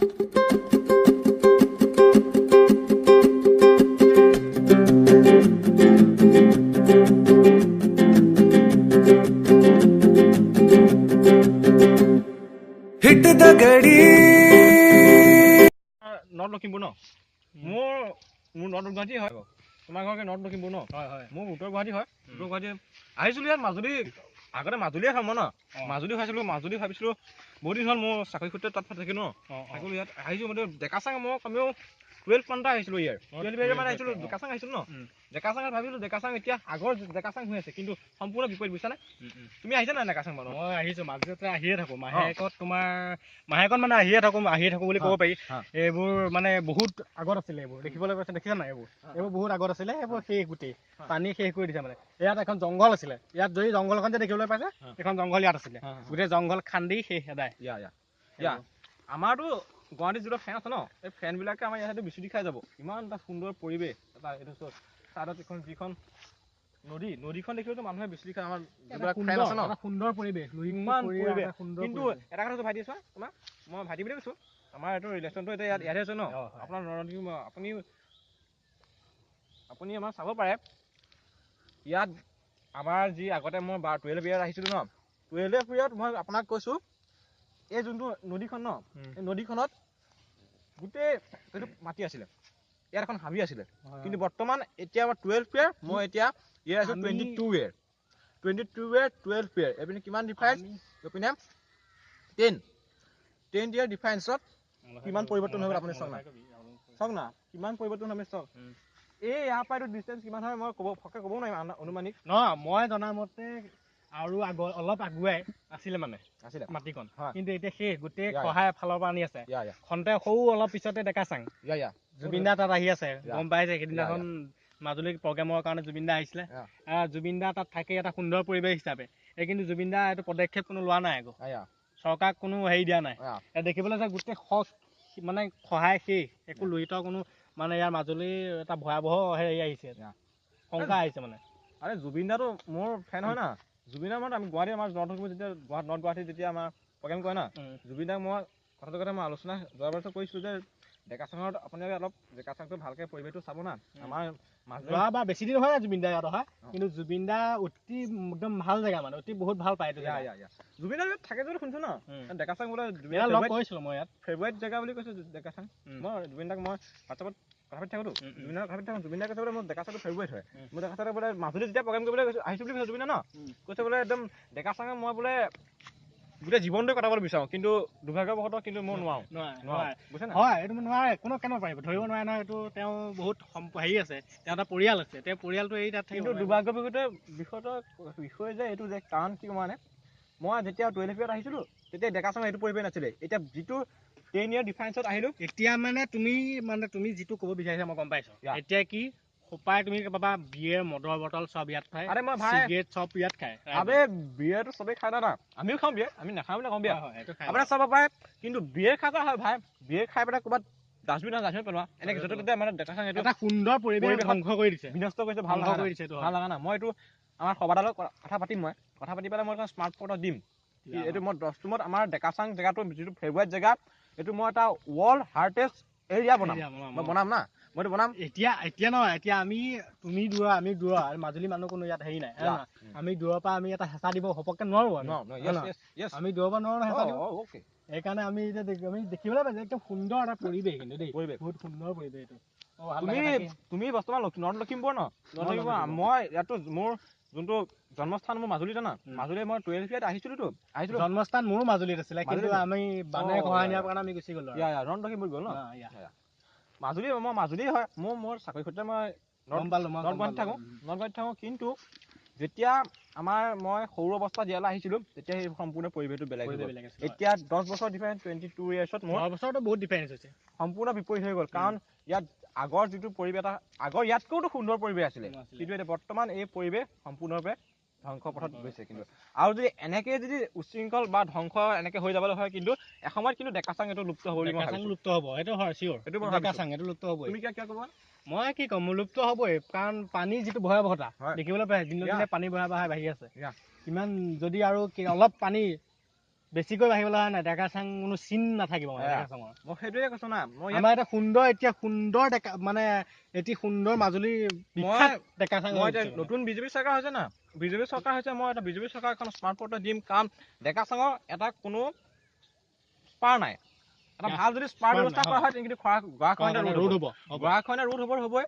hit the गड़ी north Lakhimpur न मोर north Guwahati হয় তোমাৰ ঘৰ নৰ্থ লখিমপুৰ ন হয় মোৰ উত্তৰ গুৱাহাটী হয় উত্তৰ গুৱাহাটী আহিছিলো ইয়াত মাজুলী আগতে মাজুলীয়ে খাম ন মাজুলী খাইছিলো মাজুলী ভাবিছিলো বহুত দিন হ'ল মোৰ চাকৰি সূত্ৰে তাত থাকি ন থাকিলো ইয়াত আহিছো মানে ডেকাচাং মই কমেও 12 মানটা আহিছিলো ইয়াৰ 12 ইয়াৰ মানে আহিছিলো ডেকাচাং আহিছিলো ন ডেকাচাঙত ভাবিলো ডেকাচাং এতিয়া আগৰ ডেকাচাং হৈ আছে কিন্তু সম্পূৰ্ণ বিপৰীত বুজিছানে তুমি আহিছা না ডেকাচাং মানুহ মই আহিছো মাজতে আহিয়ে থাকো মাহেকত তোমাৰ মাহেকত মানে আহিয়ে থাকো বুলি ক'ব পাৰি এইবোৰ মানে বহুত আগত আছিলে এইবোৰ দেখিবলৈ পাইছে দেখিছা নাই এইবোৰ বহুত আগত আছিলে এইবোৰ শেষ গোটেই পানী শেষ কৰি দিছে মানে ইয়াত এখন জংঘল আছিলে ইয়াত যদি জংঘলখন যে দেখিবলৈ পাইছে এখন জংঘল ইয়াত আছিলে গোটেই জংঘল খান্দি শেষ এদাই আমাৰতো গুৱাহাটীত যিটো ফেন আছে ন এই ফেনবিলাকে আমাৰ ইয়াতে বিচুতি খাই যাব ইমান এটা সুন্দৰ পৰিৱেশ এটা এইটো চাইডত এখন যিখন নদীখন দেখিলেতো মানুহে বিচুতি খাই আমাৰ যিবিলাক ফেন আছে ন সুন্দৰ পৰিৱেশ ইমান পৰিৱেশ কিন্তু এটা কথা ভাইটি চোৱা তোমাক মই ভাইটি বুলি কৈছো আমাৰ এইটো ৰিলেশ্যনটো এতিয়া ইয়াতে আছে ন আপোনাৰ আপুনি আমাৰ চাব পাৰে ইয়াত আমাৰ যি আগতে মই 12 ইয়াত আহিছিলো ন 12 ইয়াত মই আপোনাক কৈছো এই যোনটো নদীখন ন এই নদীখনত গোটেই এইটো মাটি আছিলে ইয়াত এখন হাবি আছিলে কিন্তু বৰ্তমান এতিয়া আমাৰ 12 ইয়াৰ মই এতিয়া ইয়াত আছো 22 ইয়াৰ 12 ইয়াৰ এপিনে কিমান ডিফাৰেন্স এপিনে 10 ইয়াৰ ডিফাৰেন্সত কিমান পৰিৱৰ্তন হৈ গ'ল আপুনি চাওক না কিমান পৰিৱৰ্তন হবে চাওক এই ইয়াৰ পৰা ডিস্টেন্স কিমান হয় মই ক'ব নোৱাৰিম অনুমানিক মই জনাৰ মতে আৰু অলপ আগুৱাই আছিলে মাটিকণ কিন্তু এতিয়া শেষ গোটেই খহাই ফালৰ পৰা আনি আছে খন্তে সৰু অলপ পিছতে ডেকাচাং জুবিন দা তাত আহি আছে গম পাইছে সেইদিনাখন মাজুলী প্ৰগ্ৰেমৰ কাৰণে জুবিন দা আহিছিলে জুবিন দা তাত থাকে এটা সুন্দৰ পৰিৱেশ হিচাপে এই কিন্তু জুবিন দা এইটো পদক্ষেপ কোনো লোৱা নাই আকৌ চৰকাৰক কোনো হেৰি দিয়া নাই দেখিবলৈ যে গোটেই মানে খহাই শেষ একো লোহিত কোনো মানে ইয়াৰ মাজুলীৰ এটা ভয়াৱহ হেৰি আহিছে শংকা আহিছে মানে আৰে জুবিন দাটো মোৰ ফেন হয় না জুবিন দা আমি গুৱাহাটী আমাৰ নৰ্থ গুৱাহাটীত যেতিয়া আমাৰ প্ৰগ্ৰেম কৰে না জুবিন দাক মই কথাটো মই আলোচনা যোৱাৰ বছৰ কৰিছিলো যে ডেকাচাঙত আপোনালোকে অলপ ডেকাচাংটো ভালকে পৰিৱেশটো চাব না আমাৰ যোৱা বা বেছি দিন নহয় জুবিন দা ইয়াত অহা কিন্তু জুবিন দা অতি একদম ভাল জেগা মানে অতি বহুত ভাল পায় জুবিন দা থাকে যদি শুনিছো ন ডেকাচাং বোলে লগ কৰিছিলো মই ইয়াত ফেভৰেট জেগা বুলি কৈছো ডেকাচাং মই জুবিন দাক মই হোৱাটছআপত কথা পাতি থাকোতো জুবিন দাক কৈছে বোলে মোৰ ডেকাচাংটো ফেভৰেট হয় মোৰ ডেকাচাংটো বোলে মাজুলী যেতিয়া প্ৰগ্ৰেম কৰিবলৈ আহিছো বুলি কৈছে জুবিন দা ন কৈছে বোলে একদম ডেকাচাঙে মই বোলে গোটেই জীৱনটোৱে কটাবলৈ বিচাৰো কিন্তু দুৰ্ভাগ্যবশতঃ কিন্তু মই নোৱাৰো হয় এইটো নোৱাৰে কোনো কেনে পাৰিব ধৰিব নোৱাৰে নহয় এইটো তেওঁ বহুত হেৰি আছে তেওঁ এটা পৰিয়াল আছে তেওঁ পৰিয়ালটো এই তাত কিন্তু দুৰ্ভাগ্যবশতঃ বিষয় যে এইটো যে কাৰণ কি মানে মই যেতিয়া 12 ইয়াত আহিছিলো তেতিয়া ডেকাচাং এইটো পৰিৱেশ নাছিলে এতিয়া যিটো 10 ইয়াৰ ডিফাৰেন্সত আহিলো এতিয়া মানে তুমি যিটো ক'ব বিচাৰিছা মই গম পাইছো এতিয়া কি সোপাই তুমি পাবা বিয়েৰ মদৰ বটল চব ইয়াত খায় আৰে মই ভাই চিগাৰেট চব ইয়াত খায় আবে বিয়েৰটো চবেই খাই না আমিও খাওঁ বিয়েৰ আমি নাখাওঁ বুলি কওঁ বিয়েৰ আপোনাৰ চাব পাৰে কিন্তু বিয়েৰ খাই হয় ভাই বিয়েৰ খাই পেলাই ক'ৰবাত ডাষ্টবিন পেলোৱা এনেকে য'তে ত'তে মানে ডেকাচাং এইটো এটা সুন্দৰ পৰিৱেশ ধ্বংস কৰি দিছে বিনষ্ট কৰিছে ভাল লগা না মই এইটো আমাৰ সভাদালত কথা পাতিম মই কথা পাতি পেলাই মই এটা স্মাৰ্ট ফটো দিম এইটো মই 10 টোমত আমাৰ ডেকাচাং জেগাটো যিটো ফেভৰেট জেগা এইটো মই এটা ৱৰ্ল্ড হাৰ্টেষ্ট এৰিয়া বনাম না মইতো বনাম এতিয়া নহয় এতিয়া তুমি দূৰ আমি দূৰ আৰু মাজুলী মানুহ কোনো ইয়াত হেৰি নাই আমি দূৰৰ পৰা আমি এটা হেঁচা দিব সপককে নোৱাৰো আমি দূৰৰ পৰা নোৱাৰো হেঁচা দিব সেইকাৰণে আমি দেখিবলৈ পাইছো একদম সুন্দৰ এটা পৰিৱেশ কিন্তু দেই বহুত সুন্দৰ পৰিৱেশ এইটো তুমি বৰ্তমান নৰ্থ লখিমপুৰ ন মই ইয়াতো মোৰ যোনটো জন্মস্থান মোৰ মাজুলীত না মাজুলী মই 12 ইয়াত আহিছিলো জন্মস্থান মোৰো মাজুলীত আছিলে কিন্তু আমি বানে খহাই নিয়াৰ কাৰণে আমি গুচি গলো নৰ্থ লখিমপুৰ গ'ল ন মাজুলী হয় মোৰ চাকৰি সূত্ৰে মই নৰ্থ গুৱাহাটীত থাকো কিন্তু যেতিয়া মই সৰু অৱস্থাত ইয়ালৈ আহিছিলো তেতিয়া সেই সম্পূৰ্ণ পৰিৱেশটো বেলেগ এতিয়া 10 বছৰ ডিফাৰেন্স 22 ইয়াৰ্ছত মোৰ 10 বছৰতো বহুত ডিফাৰেন্স হৈছে সম্পূৰ্ণ বিপৰীত হৈ গ'ল কাৰণ ইয়াত আগৰ যিটো পৰিৱেশ আগৰ ইয়াতকৈও সুন্দৰ পৰিৱেশ আছিলে কিন্তু এতিয়া বৰ্তমান এই পৰিৱেশ সম্পূৰ্ণৰূপে ধ্বংস পথত গৈছে কিন্তু আৰু যদি এনেকে যদি উশৃংখল বা ধ্বংস এনেকে হৈ যাবলৈ হয় কিন্তু এসময়ত কিন্তু ডেকাচাং এইটো লুপ্ত হ'ব এইটো হয় চিয়ৰ ডেকাচাং এইটো লুপ্ত হ'ব তুমি কি ক'বা মই কি ক'ম লুপ্ত হ'বই কাৰণ পানীৰ যিটো ভয়াৱহতা দেখিবলৈ পাই দিনে দিনে পানী বাঢ়ি আছে কিমান যদি আৰু অলপ পানী বেছিকৈ বাঢ়িবলৈ হয় নাই ডেকাচাং কোনো চিন নাথাকিব মানে ডেকাচাঙৰ মই সেইটোৱে কৈছো না মই আমাৰ এটা সুন্দৰ ডেকা মানে এটি সুন্দৰ মাজুলী বিখ্যাত ডেকাচাং মই এতিয়া নতুন বিজেপি চৰকাৰ হৈছে না বিজেপি চৰকাৰ হৈছে মই এটা বিজেপি চৰকাৰ এখন স্মাৰ্ট পৰ্ট দিম কাৰণ ডেকাচাঙৰ এটা কোনো স্পাৰ নাই এটা ভাল যদি স্পাৰ ব্যৱস্থা কৰা হয় কিন্তু গৰাখহনীয়া ৰোধ হ'বই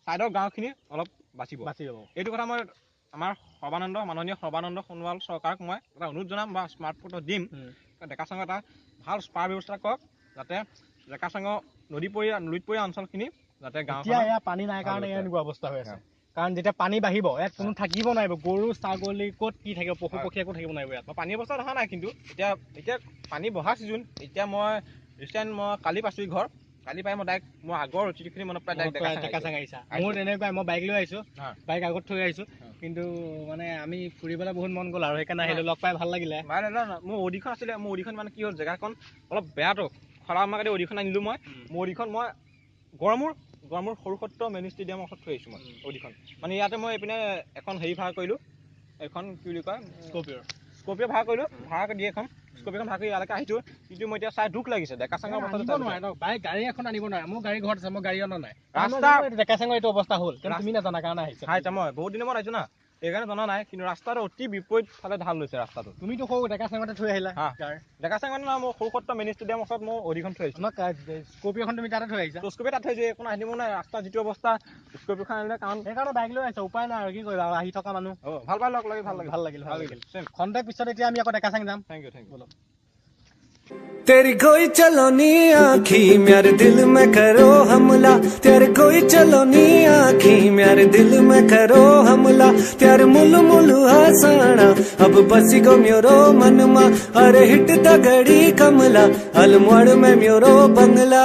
চাইডৰ গাঁওখিনি অলপ বাচিব এইটো কথা মই আমাৰ মাননীয় সৰ্বানন্দ সোণোৱাল চৰকাৰক মই এটা অনুৰোধ জনাম বা স্মাৰ্ট পৰ্ট দিম ডেকাচাঙৰ এটা ভাল স্পাৰ ব্যৱস্থা কৰক যাতে ডেকাচাঙৰ নদীপৰীয়া অঞ্চলখিনি যাতে গাঁওখন পানী নাই কাৰণে এনেকুৱা অৱস্থা হৈ আছে কাৰণ যেতিয়া পানী বাঢ়িব ইয়াত কোনো থাকিব নোৱাৰিব গৰু ছাগলী ক'ত কি থাকিব পশু পক্ষী একো থাকিব নোৱাৰিব ইয়াত পানী অৱস্থা দেখা নাই কিন্তু এতিয়া পানী বঢ়া ছিজন এতিয়া মই ৰিচেণ্ট মই কালি পাইছোঁ ঘৰ কালি পাই মই ডাইৰেক্ট মোৰ আগৰ অতিথিখিনি মনত প্ৰায় ডেকাচাং আহিছা মোৰ তেনেকুৱাই মই বাইক লৈ আহিছোঁ বাইক আগত থৈ আহিছোঁ কিন্তু মানে আমি ফুৰিবলৈ বহুত মন গ'ল আৰু সেইকাৰণে আহিলোঁ লগ পাই ভাল লাগিলে মোৰ অডিখন আছিলে মোৰ অডিখন মানে কি হ'ল জেগাখন অলপ বেয়াটো খৰাং মাৰ্কেটে অডিখন আনিলোঁ মোৰ অডিখন মই গড়মূৰ সৰু সত্ৰ মেইন ষ্টেডিয়ামৰ ওচৰত থৈ আহিছোঁ মই অডিখন মানে ইয়াতে মই এইপিনে এখন হেৰি ভাড়া কৰিলোঁ এখন কি বুলি কয় স্কৰ্পিঅ' ভাড়া কৰিলোঁ ভাড়া দি এখন স্কৰ্পিঅ'খন ভাড়া কৰি ইয়ালৈকে আহিছোঁ কিন্তু মই এতিয়া চাই দুখ লাগিছে ডেকাচাঙৰ অৱস্থা বাইক গাড়ী এখন আনিব নোৱাৰে মোৰ গাড়ী ঘৰত আছে মই গাড়ী অনা নাই ৰাস্তা ডেকাচাঙৰ এইটো অৱস্থা হ'ল তুমি নাজানা কাৰণে আহিছে মই বহুত দিনৰ মূৰত আহিছোঁ না সেইকাৰণে জনা নাই কিন্তু ৰাস্তাটো অতি বিপৰীত ফালে ঢাল লৈছে ৰাস্তাটো তুমিতো সৰু ডেকাচাঙতে থৈ আহিলা ডেকাচাং মানে না মোৰ সৰু সত্ৰ মেইন ষ্টেডিয়ামৰ ওচৰত মই অডিখন থৈ আহিছোঁ স্কৰ্পিঅ'খন তুমি তাতে থৈ আহিছা স্কৰ্পিঅ' তাত থৈছোঁ একো আনিব নাই ৰাস্তা যিটো অৱস্থা স্কৰ্পিঅ'খন আনিলে কাৰণ সেইকাৰণে বাইক লৈ আহিছে উপায় নাই আৰু কি কৰিবা আহি থকা মানুহ ভাল লাগিল খন্তেক পিছত এতিয়া আমি আকৌ ডেকাচাং যাম থেংক ইউ तेरी कोई चलो नी आँखी मेरे दिल में करो हमला तेरे कोई चलो नी आँखी मेरे दिल में करो हमला तेरे मुल मुल हसाना अब बसी को म्योरो मनमा अरे हिट तगड़ी कमला अलमोड़ में म्योरो बंगला